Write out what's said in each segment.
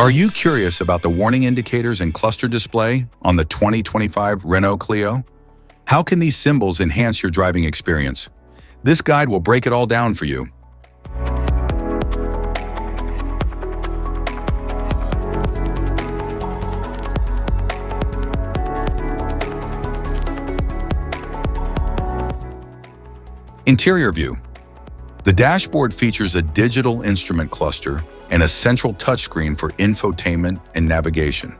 Are you curious about the warning indicators and cluster display on the 2025 Renault Clio? How can these symbols enhance your driving experience? This guide will break it all down for you. Interior view. The dashboard features a digital instrument cluster and a central touchscreen for infotainment and navigation.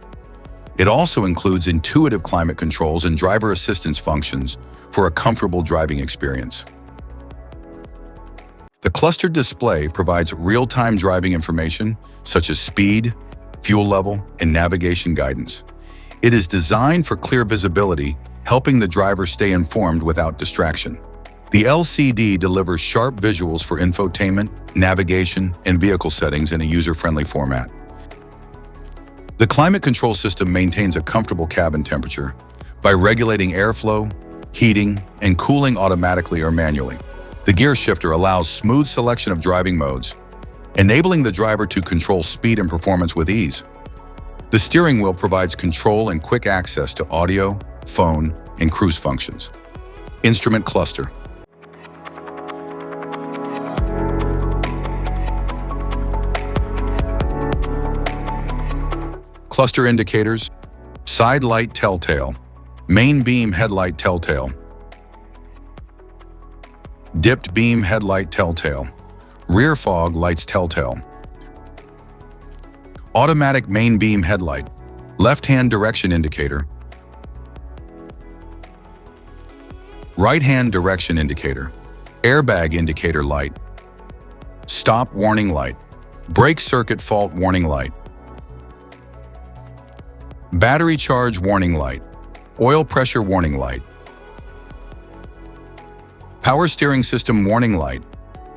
It also includes intuitive climate controls and driver assistance functions for a comfortable driving experience. The clustered display provides real-time driving information such as speed, fuel level, and navigation guidance. It is designed for clear visibility, helping the driver stay informed without distraction. The LCD delivers sharp visuals for infotainment, navigation, and vehicle settings in a user-friendly format. The climate control system maintains a comfortable cabin temperature by regulating airflow, heating, and cooling automatically or manually. The gear shifter allows smooth selection of driving modes, enabling the driver to control speed and performance with ease. The steering wheel provides control and quick access to audio, phone, and cruise functions. Instrument cluster. Cluster indicators: side light telltale, main beam headlight telltale, dipped beam headlight telltale, rear fog lights telltale, automatic main beam headlight, left-hand direction indicator, right-hand direction indicator, airbag indicator light, stop warning light, brake circuit fault warning light, battery charge warning light, oil pressure warning light, power steering system warning light,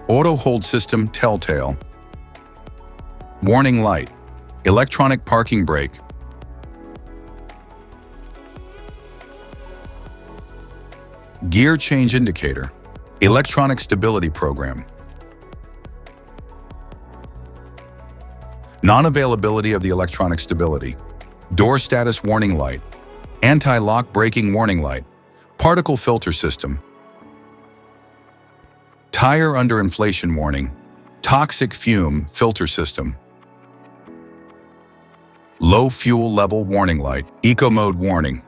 auto hold system telltale, warning light, electronic parking brake, gear change indicator, electronic stability program, non-availability of the electronic stability, door status warning light, anti-lock braking warning light, particle filter system, tire underinflation warning, toxic fume filter system, low fuel level warning light, eco mode warning,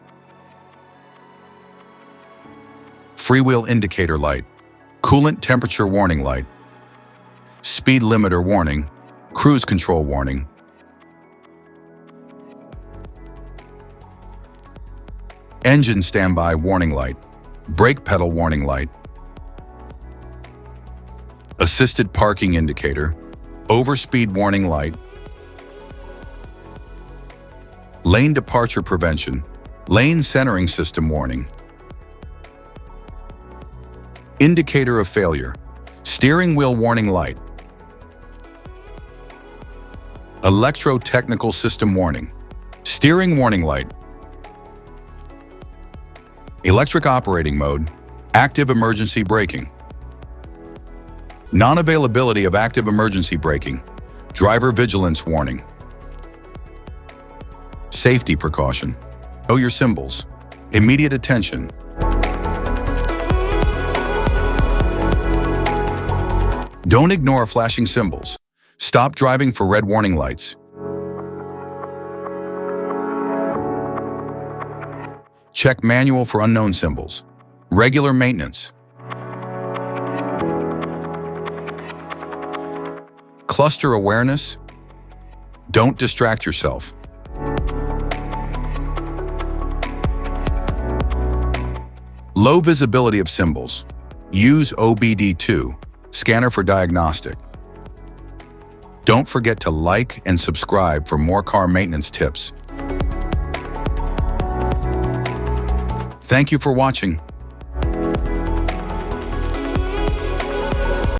freewheel indicator light, coolant temperature warning light, speed limiter warning, cruise control warning, engine standby warning light, brake pedal warning light, assisted parking indicator, overspeed warning light, lane departure prevention, lane centering system warning, indicator of failure, steering wheel warning light, electro-technical system warning, steering warning light, electric operating mode, active emergency braking, non-availability of active emergency braking, driver vigilance warning, safety precaution, know your symbols, immediate attention, don't ignore flashing symbols, stop driving for red warning lights, check manual for unknown symbols, regular maintenance, cluster awareness, don't distract yourself, low visibility of symbols, use OBD2, scanner for diagnostic. Don't forget to like and subscribe for more car maintenance tips. Thank you for watching.